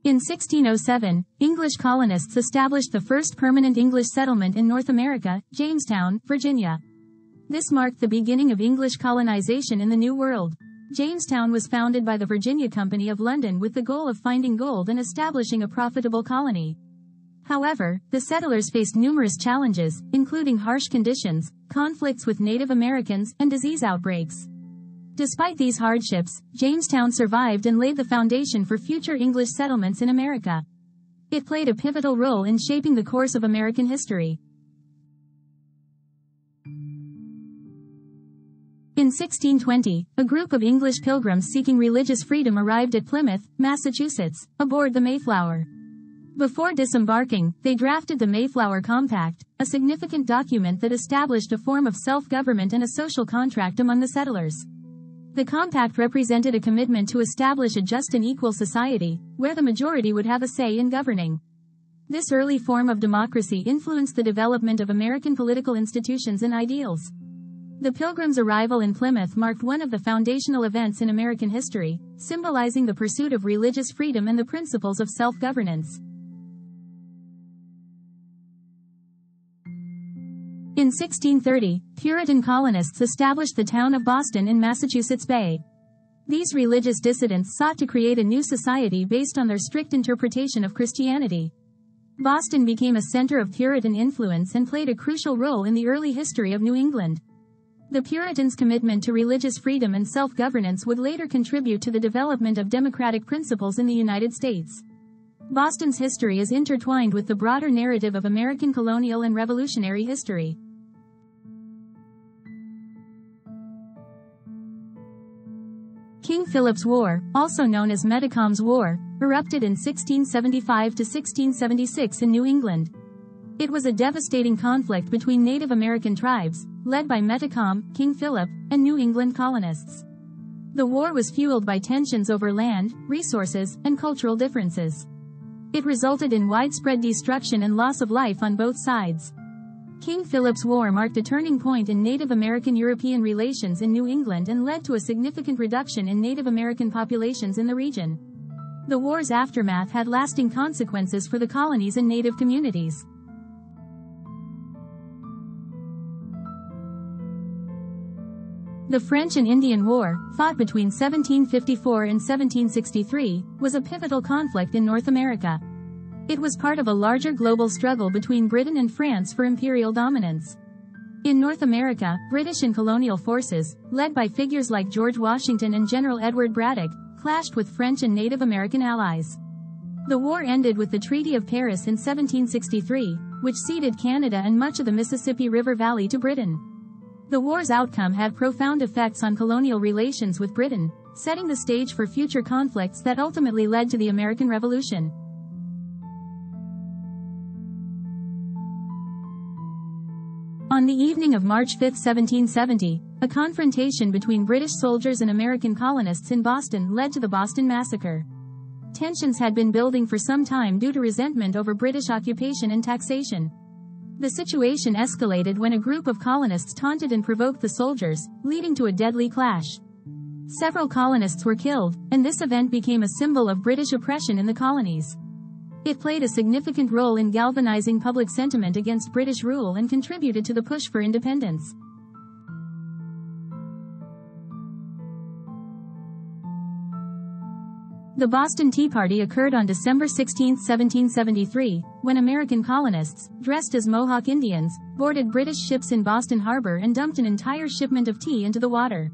In 1607, English colonists established the first permanent English settlement in North America, Jamestown, Virginia. This marked the beginning of English colonization in the New World. Jamestown was founded by the Virginia Company of London with the goal of finding gold and establishing a profitable colony. However, the settlers faced numerous challenges, including harsh conditions, conflicts with Native Americans, and disease outbreaks. Despite these hardships, Jamestown survived and laid the foundation for future English settlements in America. It played a pivotal role in shaping the course of American history. In 1620, a group of English pilgrims seeking religious freedom arrived at Plymouth, Massachusetts, aboard the Mayflower. Before disembarking, they drafted the Mayflower Compact, a significant document that established a form of self-government and a social contract among the settlers. The compact represented a commitment to establish a just and equal society, where the majority would have a say in governing. This early form of democracy influenced the development of American political institutions and ideals. The Pilgrims' arrival in Plymouth marked one of the foundational events in American history, symbolizing the pursuit of religious freedom and the principles of self-governance. In 1630, Puritan colonists established the town of Boston in Massachusetts Bay. These religious dissidents sought to create a new society based on their strict interpretation of Christianity. Boston became a center of Puritan influence and played a crucial role in the early history of New England. The Puritans' commitment to religious freedom and self-governance would later contribute to the development of democratic principles in the United States. Boston's history is intertwined with the broader narrative of American colonial and revolutionary history. King Philip's War, also known as Metacom's War, erupted in 1675 to 1676 in New England. It was a devastating conflict between Native American tribes, led by Metacom, King Philip, and New England colonists. The war was fueled by tensions over land, resources, and cultural differences. It resulted in widespread destruction and loss of life on both sides. King Philip's War marked a turning point in Native American-European relations in New England and led to a significant reduction in Native American populations in the region. The war's aftermath had lasting consequences for the colonies and Native communities. The French and Indian War, fought between 1754 and 1763, was a pivotal conflict in North America. It was part of a larger global struggle between Britain and France for imperial dominance. In North America, British and colonial forces, led by figures like George Washington and General Edward Braddock, clashed with French and Native American allies. The war ended with the Treaty of Paris in 1763, which ceded Canada and much of the Mississippi River Valley to Britain. The war's outcome had profound effects on colonial relations with Britain, setting the stage for future conflicts that ultimately led to the American Revolution. On the evening of March 5, 1770, a confrontation between British soldiers and American colonists in Boston led to the Boston Massacre. Tensions had been building for some time due to resentment over British occupation and taxation. The situation escalated when a group of colonists taunted and provoked the soldiers, leading to a deadly clash. Several colonists were killed, and this event became a symbol of British oppression in the colonies. It played a significant role in galvanizing public sentiment against British rule and contributed to the push for independence. The Boston Tea Party occurred on December 16, 1773, when American colonists, dressed as Mohawk Indians, boarded British ships in Boston Harbor and dumped an entire shipment of tea into the water.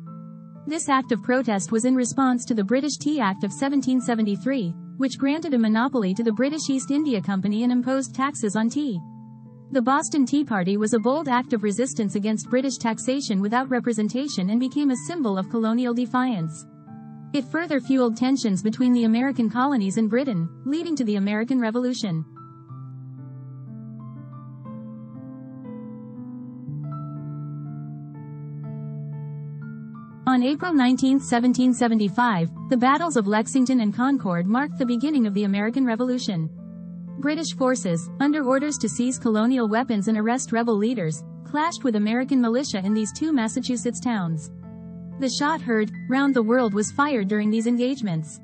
This act of protest was in response to the British Tea Act of 1773, which granted a monopoly to the British East India Company and imposed taxes on tea. The Boston Tea Party was a bold act of resistance against British taxation without representation and became a symbol of colonial defiance. It further fueled tensions between the American colonies and Britain, leading to the American Revolution. On April 19, 1775, the battles of Lexington and Concord marked the beginning of the American Revolution. British forces, under orders to seize colonial weapons and arrest rebel leaders, clashed with American militia in these two Massachusetts towns. The shot heard round the world was fired during these engagements.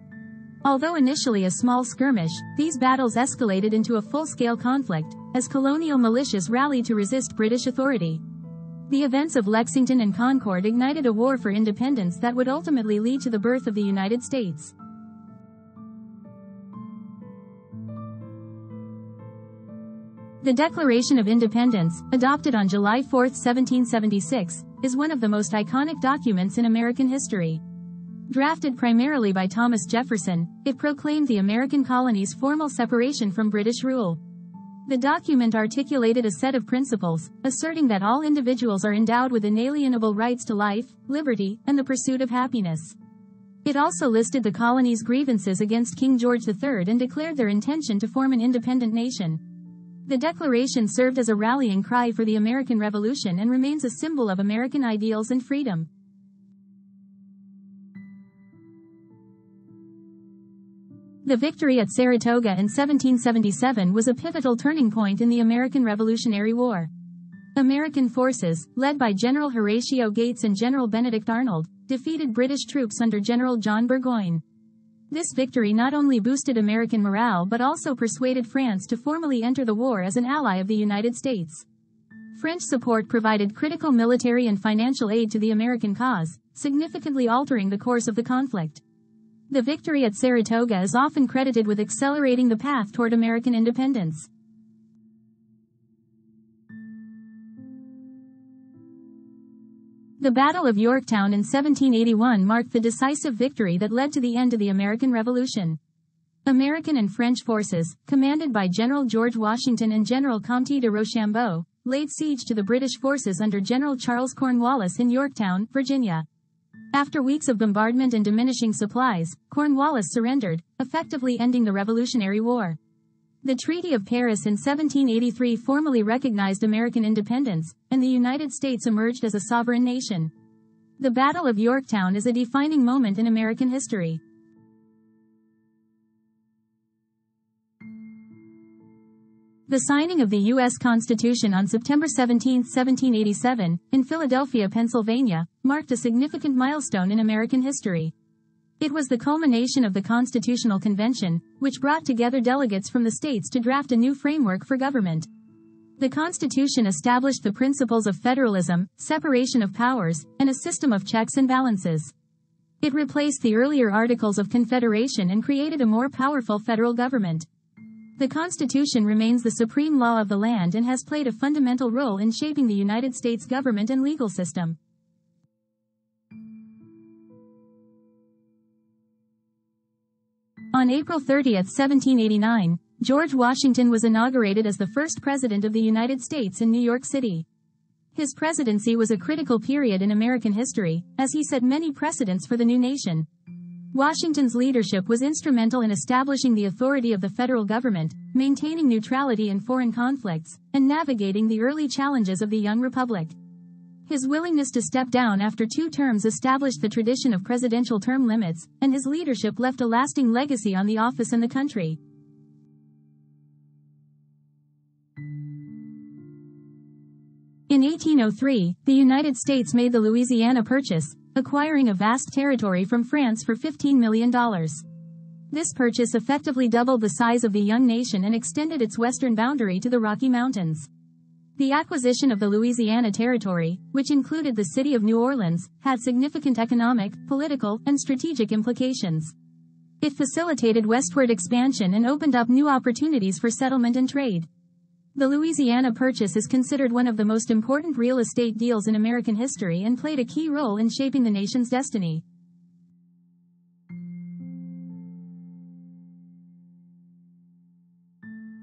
Although initially a small skirmish, these battles escalated into a full-scale conflict, as colonial militias rallied to resist British authority. The events of Lexington and Concord ignited a war for independence that would ultimately lead to the birth of the United States. The Declaration of Independence, adopted on July 4, 1776, is one of the most iconic documents in American history. Drafted primarily by Thomas Jefferson, it proclaimed the American colonies' formal separation from British rule. The document articulated a set of principles, asserting that all individuals are endowed with inalienable rights to life, liberty, and the pursuit of happiness. It also listed the colonies' grievances against King George III and declared their intention to form an independent nation. The Declaration served as a rallying cry for the American Revolution and remains a symbol of American ideals and freedom. The victory at Saratoga in 1777 was a pivotal turning point in the American Revolutionary War. American forces, led by General Horatio Gates and General Benedict Arnold, defeated British troops under General John Burgoyne. This victory not only boosted American morale but also persuaded France to formally enter the war as an ally of the United States. French support provided critical military and financial aid to the American cause, significantly altering the course of the conflict. The victory at Saratoga is often credited with accelerating the path toward American independence. The Battle of Yorktown in 1781 marked the decisive victory that led to the end of the American Revolution. American and French forces, commanded by General George Washington and General Comte de Rochambeau, laid siege to the British forces under General Charles Cornwallis in Yorktown, Virginia. After weeks of bombardment and diminishing supplies, Cornwallis surrendered, effectively ending the Revolutionary War. The Treaty of Paris in 1783 formally recognized American independence, and the United States emerged as a sovereign nation. The Battle of Yorktown is a defining moment in American history. The signing of the U.S. Constitution on September 17, 1787, in Philadelphia, Pennsylvania, marked a significant milestone in American history. It was the culmination of the Constitutional Convention, which brought together delegates from the states to draft a new framework for government. The Constitution established the principles of federalism, separation of powers, and a system of checks and balances. It replaced the earlier Articles of Confederation and created a more powerful federal government. The Constitution remains the supreme law of the land and has played a fundamental role in shaping the United States government and legal system. On April 30, 1789, George Washington was inaugurated as the first president of the United States in New York City. His presidency was a critical period in American history, as he set many precedents for the new nation. Washington's leadership was instrumental in establishing the authority of the federal government, maintaining neutrality in foreign conflicts, and navigating the early challenges of the young republic. His willingness to step down after 2 terms established the tradition of presidential term limits, and his leadership left a lasting legacy on the office and the country. In 1803, the United States made the Louisiana Purchase, acquiring a vast territory from France for $15 million. This purchase effectively doubled the size of the young nation and extended its western boundary to the Rocky Mountains. The acquisition of the Louisiana Territory, which included the city of New Orleans, had significant economic, political, and strategic implications. It facilitated westward expansion and opened up new opportunities for settlement and trade. The Louisiana Purchase is considered one of the most important real estate deals in American history and played a key role in shaping the nation's destiny.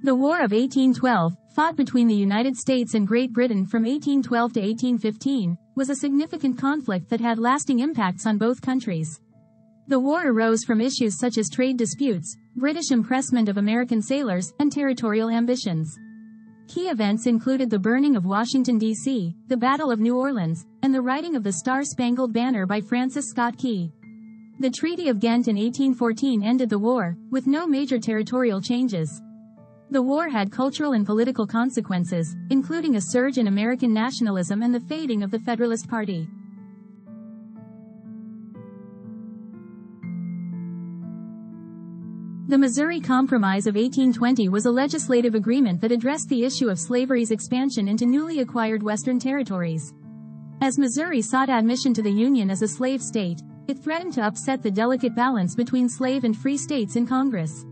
The War of 1812, fought between the United States and Great Britain from 1812 to 1815, was a significant conflict that had lasting impacts on both countries. The war arose from issues such as trade disputes, British impressment of American sailors, and territorial ambitions. Key events included the burning of Washington, D.C., the Battle of New Orleans, and the writing of the Star-Spangled Banner by Francis Scott Key. The Treaty of Ghent in 1814 ended the war, with no major territorial changes. The war had cultural and political consequences, including a surge in American nationalism and the fading of the Federalist Party. The Missouri Compromise of 1820 was a legislative agreement that addressed the issue of slavery's expansion into newly acquired Western territories. As Missouri sought admission to the Union as a slave state, it threatened to upset the delicate balance between slave and free states in Congress.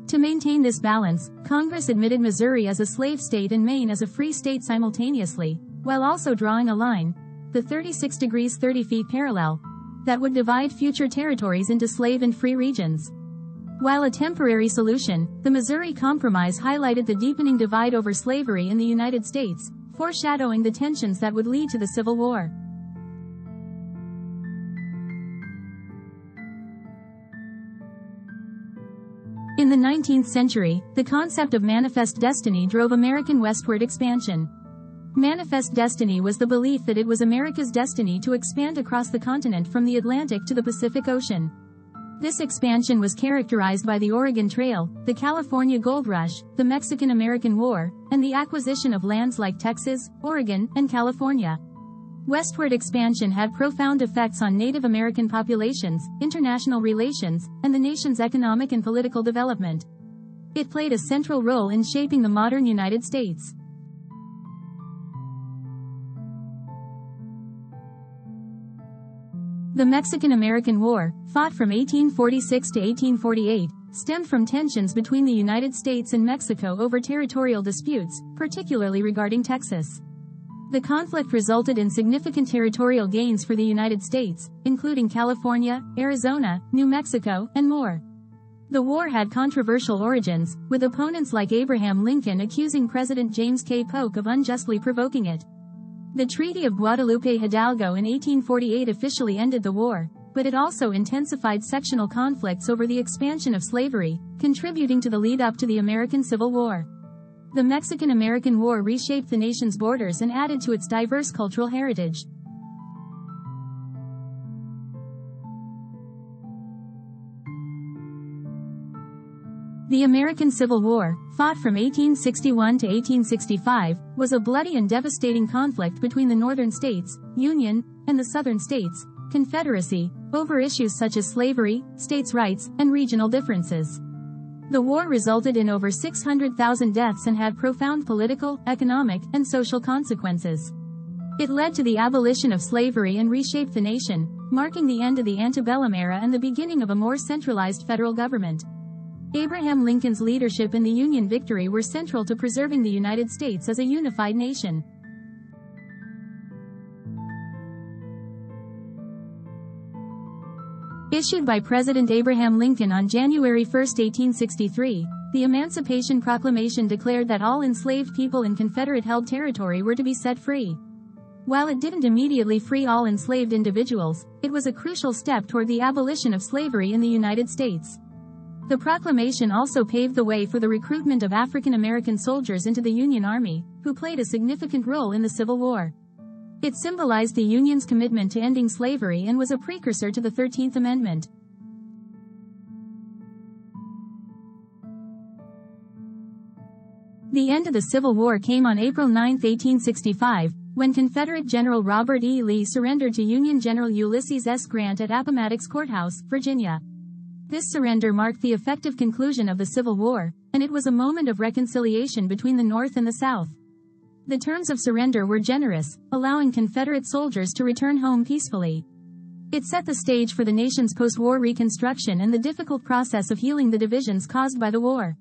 To maintain this balance, Congress admitted Missouri as a slave state and Maine as a free state simultaneously, while also drawing a line, the 36 degrees 30 feet parallel, that would divide future territories into slave and free regions. While a temporary solution, the Missouri Compromise highlighted the deepening divide over slavery in the United States, foreshadowing the tensions that would lead to the Civil War. In the 19th century, the concept of manifest destiny drove American westward expansion. Manifest destiny was the belief that it was America's destiny to expand across the continent from the Atlantic to the Pacific Ocean. This expansion was characterized by the Oregon Trail, the California Gold Rush, the Mexican-American War, and the acquisition of lands like Texas, Oregon, and California. Westward expansion had profound effects on Native American populations, international relations, and the nation's economic and political development. It played a central role in shaping the modern United States. The Mexican-American War, fought from 1846 to 1848, stemmed from tensions between the United States and Mexico over territorial disputes, particularly regarding Texas. The conflict resulted in significant territorial gains for the United States, including California, Arizona, New Mexico, and more. The war had controversial origins, with opponents like Abraham Lincoln accusing President James K. Polk of unjustly provoking it. The Treaty of Guadalupe Hidalgo in 1848 officially ended the war, but it also intensified sectional conflicts over the expansion of slavery, contributing to the lead-up to the American Civil War. The Mexican-American War reshaped the nation's borders and added to its diverse cultural heritage. The American Civil War, fought from 1861 to 1865, was a bloody and devastating conflict between the northern states, Union, and the southern states, Confederacy, over issues such as slavery, states' rights, and regional differences. The war resulted in over 600,000 deaths and had profound political, economic, and social consequences. It led to the abolition of slavery and reshaped the nation, marking the end of the antebellum era and the beginning of a more centralized federal government. Abraham Lincoln's leadership and the Union victory were central to preserving the United States as a unified nation. Issued by President Abraham Lincoln on January 1, 1863, the Emancipation Proclamation declared that all enslaved people in Confederate-held territory were to be set free. While it didn't immediately free all enslaved individuals, it was a crucial step toward the abolition of slavery in the United States. The proclamation also paved the way for the recruitment of African American soldiers into the Union Army, who played a significant role in the Civil War. It symbolized the Union's commitment to ending slavery and was a precursor to the 13th Amendment. The end of the Civil War came on April 9, 1865, when Confederate General Robert E. Lee surrendered to Union General Ulysses S. Grant at Appomattox Courthouse, Virginia. This surrender marked the effective conclusion of the Civil War, and it was a moment of reconciliation between the North and the South. The terms of surrender were generous, allowing Confederate soldiers to return home peacefully. It set the stage for the nation's post-war reconstruction and the difficult process of healing the divisions caused by the war.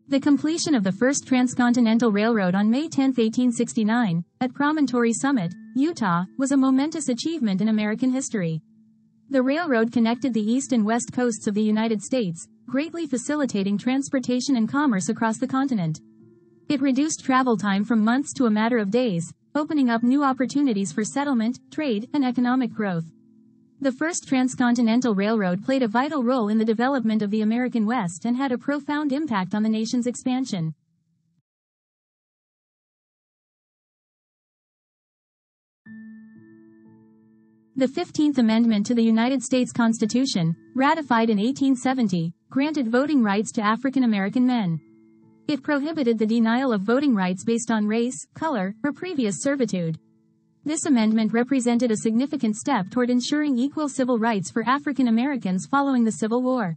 The completion of the first Transcontinental Railroad on May 10, 1869, at Promontory Summit, Utah, was a momentous achievement in American history. The railroad connected the east and west coasts of the United States, greatly facilitating transportation and commerce across the continent. It reduced travel time from months to a matter of days, opening up new opportunities for settlement, trade, and economic growth. The first Transcontinental Railroad played a vital role in the development of the American West and had a profound impact on the nation's expansion. The 15th Amendment to the United States Constitution, ratified in 1870, granted voting rights to African American men. It prohibited the denial of voting rights based on race, color, or previous servitude. This amendment represented a significant step toward ensuring equal civil rights for African Americans following the Civil War.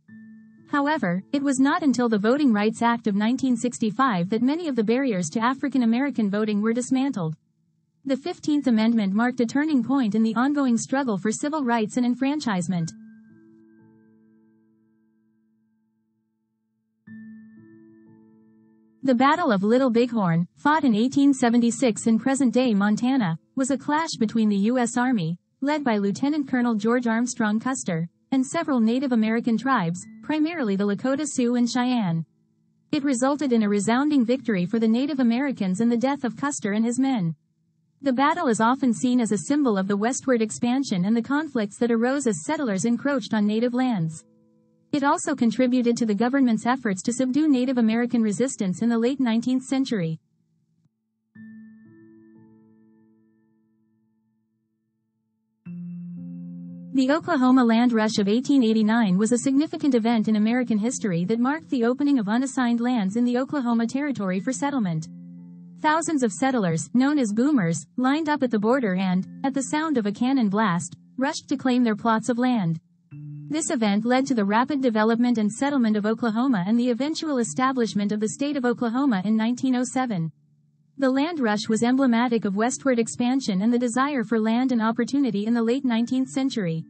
However, it was not until the Voting Rights Act of 1965 that many of the barriers to African American voting were dismantled. The 15th Amendment marked a turning point in the ongoing struggle for civil rights and enfranchisement. The Battle of Little Bighorn, fought in 1876 in present-day Montana, was a clash between the U.S. Army, led by Lieutenant Colonel George Armstrong Custer, and several Native American tribes, primarily the Lakota Sioux and Cheyenne. It resulted in a resounding victory for the Native Americans and the death of Custer and his men. The battle is often seen as a symbol of the westward expansion and the conflicts that arose as settlers encroached on native lands. It also contributed to the government's efforts to subdue Native American resistance in the late 19th century. The Oklahoma Land Rush of 1889 was a significant event in American history that marked the opening of unassigned lands in the Oklahoma Territory for settlement. Thousands of settlers, known as boomers, lined up at the border and, at the sound of a cannon blast, rushed to claim their plots of land. This event led to the rapid development and settlement of Oklahoma and the eventual establishment of the state of Oklahoma in 1907. The land rush was emblematic of westward expansion and the desire for land and opportunity in the late 19th century.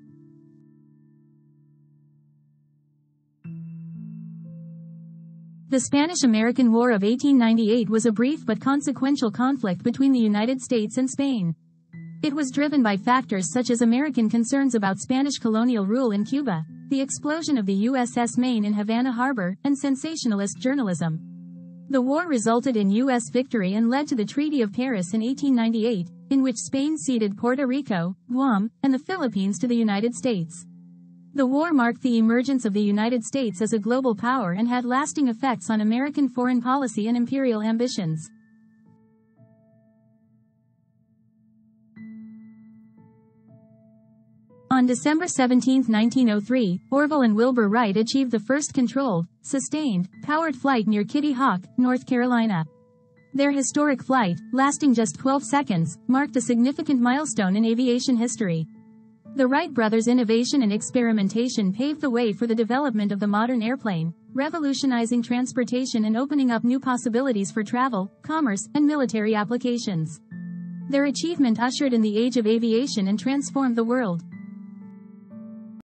The Spanish-American War of 1898 was a brief but consequential conflict between the United States and Spain. It was driven by factors such as American concerns about Spanish colonial rule in Cuba, the explosion of the USS Maine in Havana Harbor, and sensationalist journalism. The war resulted in U.S. victory and led to the Treaty of Paris in 1898, in which Spain ceded Puerto Rico, Guam, and the Philippines to the United States. The war marked the emergence of the United States as a global power and had lasting effects on American foreign policy and imperial ambitions. On December 17, 1903, Orville and Wilbur Wright achieved the first controlled, sustained, powered flight near Kitty Hawk, North Carolina. Their historic flight, lasting just 12 seconds, marked a significant milestone in aviation history. The Wright brothers' innovation and experimentation paved the way for the development of the modern airplane, revolutionizing transportation and opening up new possibilities for travel, commerce, and military applications. Their achievement ushered in the age of aviation and transformed the world.